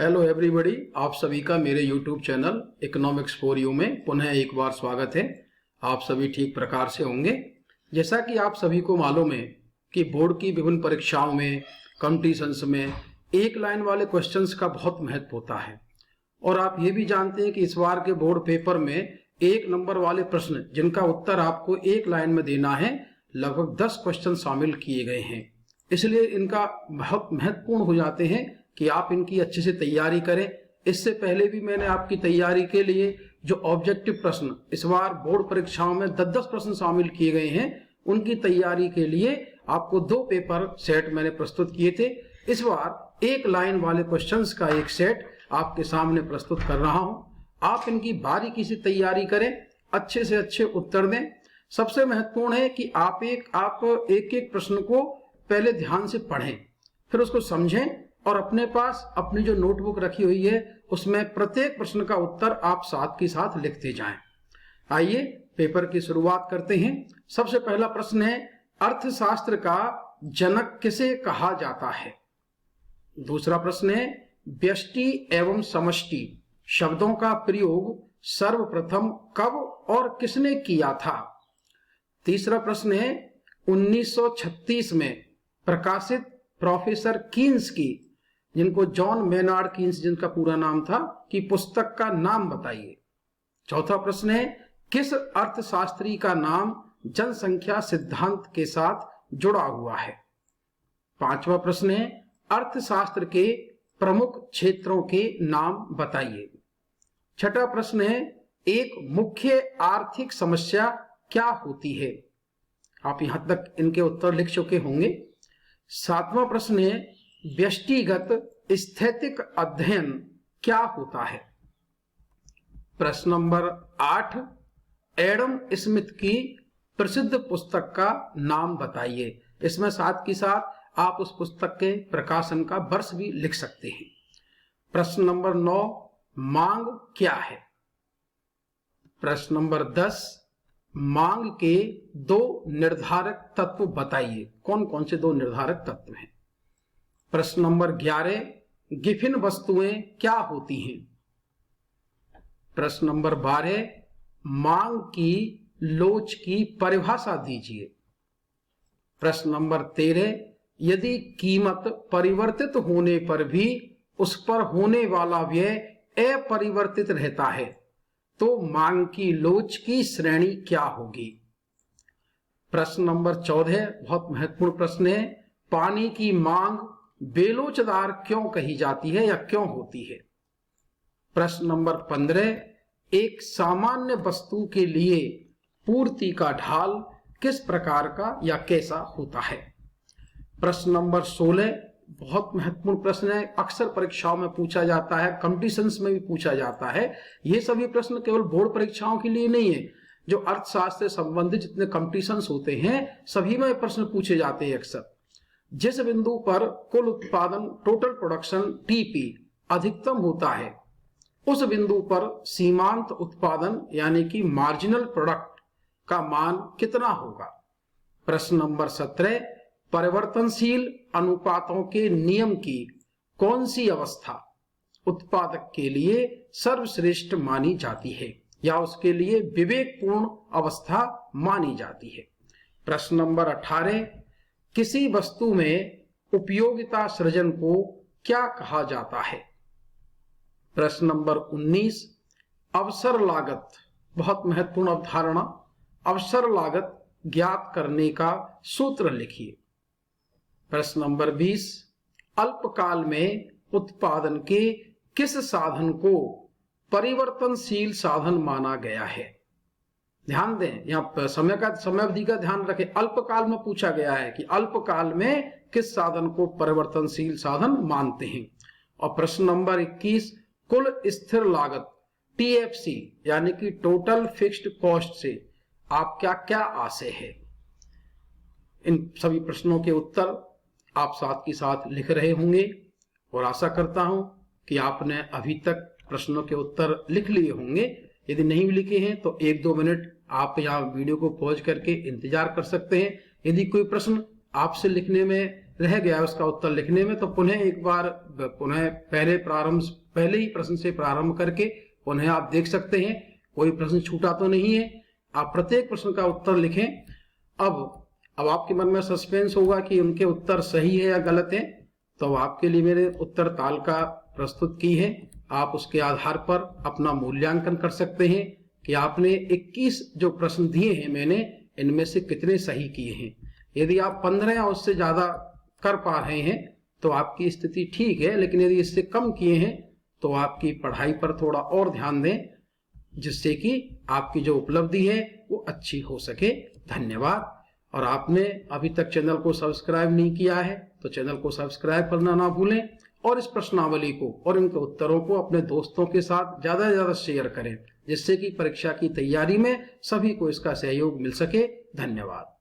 Hello everybody, आप सभी का मेरे YouTube channel economics for you में पुनः एक बार स्वागत है। आप सभी ठीक प्रकार से होंगे। जैसा कि आप सभी को मालूम है कि बोर्ड की विभिन्न परीक्षाओं में, कॉम्पिटिशन्स में एक लाइन वाले क्वेश्चंस का बहुत महत्व होता है। और आप ये भी जानते हैं कि इस बार के बोर्ड पेपर में एक नंबर वाले प्रश्न जिनका उत्तर आपको एक लाइन में देना है, लगभग 10 क्वेश्चन शामिल किए गए हैं। इसलिए इनका बहुत महत्वपूर्ण हो जाते हैं कि आप इनकी अच्छे से तैयारी करें। इससे पहले भी मैंने आपकी तैयारी के लिए जो ऑब्जेक्टिव प्रश्न इस बार बोर्ड परीक्षाओं में 10-10 प्रश्न शामिल किए गए हैं, उनकी तैयारी के लिए आपको 2 पेपर सेट मैंने प्रस्तुत किए थे। इस बार एक लाइन वाले क्वेश्चंस का एक सेट आपके सामने प्रस्तुत कर रहा हूं। आप इनकी बारीकी से तैयारी करें, अच्छे से अच्छे उत्तर दें। सबसे महत्वपूर्ण है कि आप एक प्रश्न को पहले ध्यान से पढ़ें, फिर उसको समझें और अपने पास अपनी जो नोटबुक रखी हुई है उसमें प्रत्येक प्रश्न का उत्तर आप साथ के साथ लिखते जाएं। आइए पेपर की शुरुआत करते हैं। सबसे पहला प्रश्न है, अर्थशास्त्र का जनक किसे कहा जाता है? दूसरा प्रश्न है, व्यष्टि एवं समष्टि शब्दों का प्रयोग सर्वप्रथम कब और किसने किया था? तीसरा प्रश्न है, 1936 में प्रकाशित प्रोफेसर कीन्स की, जिनको जॉन मेनार्ड कीन्स जिनका पूरा नाम था, की पुस्तक का नाम बताइए। चौथा प्रश्न है, किस अर्थशास्त्री का नाम जनसंख्या सिद्धांत के साथ जुड़ा हुआ है? पांचवा प्रश्न है, अर्थशास्त्र के प्रमुख क्षेत्रों के नाम बताइए। छठा प्रश्न है, एक मुख्य आर्थिक समस्या क्या होती है? आप यहां तक इनके उत्तर लिख चुके होंगे। सातवां प्रश्न है, व्यष्टिगत स्थैतिक अध्ययन क्या होता है? प्रश्न नंबर 8, एडम स्मिथ की प्रसिद्ध पुस्तक का नाम बताइए। इसमें साथ के साथ आप उस पुस्तक के प्रकाशन का वर्ष भी लिख सकते हैं। प्रश्न नंबर 9, मांग क्या है? प्रश्न नंबर 10, मांग के 2 निर्धारक तत्व बताइए। कौन कौन से 2 निर्धारक तत्व हैं? प्रश्न नंबर 11, गिफिन वस्तुएं क्या होती हैं? प्रश्न नंबर 12, मांग की लोच की परिभाषा दीजिए। प्रश्न नंबर 13, यदि कीमत परिवर्तित होने पर भी उस पर होने वाला व्यय अपरिवर्तित रहता है तो मांग की लोच की श्रेणी क्या होगी? प्रश्न नंबर 14, बहुत महत्वपूर्ण प्रश्न है, पानी की मांग बेलोचदार क्यों कही जाती है या क्यों होती है? प्रश्न नंबर 15, एक सामान्य वस्तु के लिए पूर्ति का ढाल किस प्रकार का या कैसा होता है? प्रश्न नंबर 16, बहुत महत्वपूर्ण प्रश्न है, अक्सर परीक्षाओं में पूछा जाता है, कॉम्पिटिशन्स में भी पूछा जाता है। ये सभी प्रश्न केवल बोर्ड परीक्षाओं के लिए नहीं है, जो अर्थशास्त्र से संबंधित जितने कॉम्पिटिशन्स होते हैं सभी में प्रश्न पूछे जाते हैं अक्सर। जिस बिंदु पर कुल उत्पादन, टोटल प्रोडक्शन टीपी अधिकतम होता है, उस बिंदु पर सीमांत उत्पादन यानी कि मार्जिनल प्रोडक्ट का मान कितना होगा? प्रश्न नंबर 17, परिवर्तनशील अनुपातों के नियम की कौन सी अवस्था उत्पादक के लिए सर्वश्रेष्ठ मानी जाती है या उसके लिए विवेकपूर्ण अवस्था मानी जाती है? प्रश्न नंबर 18, किसी वस्तु में उपयोगिता सृजन को क्या कहा जाता है? प्रश्न नंबर 19, अवसर लागत, बहुत महत्वपूर्ण अवधारणा, अवसर लागत ज्ञात करने का सूत्र लिखिए। प्रश्न नंबर 20, अल्पकाल में उत्पादन के किस साधन को परिवर्तनशील साधन माना गया है? ध्यान दें, यहां समय अवधि का ध्यान रखें। अल्पकाल में पूछा गया है कि अल्पकाल में किस साधन को परिवर्तनशील साधन मानते हैं। और प्रश्न नंबर 21, कुल स्थिर लागत टीएफसी यानी कि टोटल फिक्स्ड कॉस्ट से आप क्या क्या आशय है? इन सभी प्रश्नों के उत्तर आप साथ के साथ लिख रहे होंगे और आशा करता हूं कि आपने अभी तक प्रश्नों के उत्तर लिख लिए होंगे। यदि नहीं लिखे हैं तो 1-2 मिनट आप यहाँ वीडियो को पॉज करके इंतजार कर सकते हैं। यदि कोई प्रश्न आपसे लिखने में रह गया है उसका उत्तर लिखने में, तो पुनः एक बार पुनः पहले ही प्रश्न से प्रारंभ करके पुनः आप देख सकते हैं, कोई प्रश्न छूटा तो नहीं है। आप प्रत्येक प्रश्न का उत्तर लिखें। अब आपके मन में सस्पेंस होगा कि उनके उत्तर सही है या गलत है, तो आपके लिए मैंने उत्तर तालिका प्रस्तुत की है। आप उसके आधार पर अपना मूल्यांकन कर सकते हैं कि आपने 21 जो प्रश्न दिए हैं मैंने, इनमें से कितने सही किए हैं। यदि आप 15 या उससे ज्यादा कर पा रहे हैं तो आपकी स्थिति ठीक है, लेकिन यदि इससे कम किए हैं तो आपकी पढ़ाई पर थोड़ा और ध्यान दें, जिससे कि आपकी जो उपलब्धि है वो अच्छी हो सके। धन्यवाद। और आपने अभी तक चैनल को सब्सक्राइब नहीं किया है तो चैनल को सब्सक्राइब करना ना भूलें, और इस प्रश्नावली को और इनके उत्तरों को अपने दोस्तों के साथ ज्यादा से ज्यादा शेयर करें, जिससे कि परीक्षा की तैयारी में सभी को इसका सहयोग मिल सके। धन्यवाद।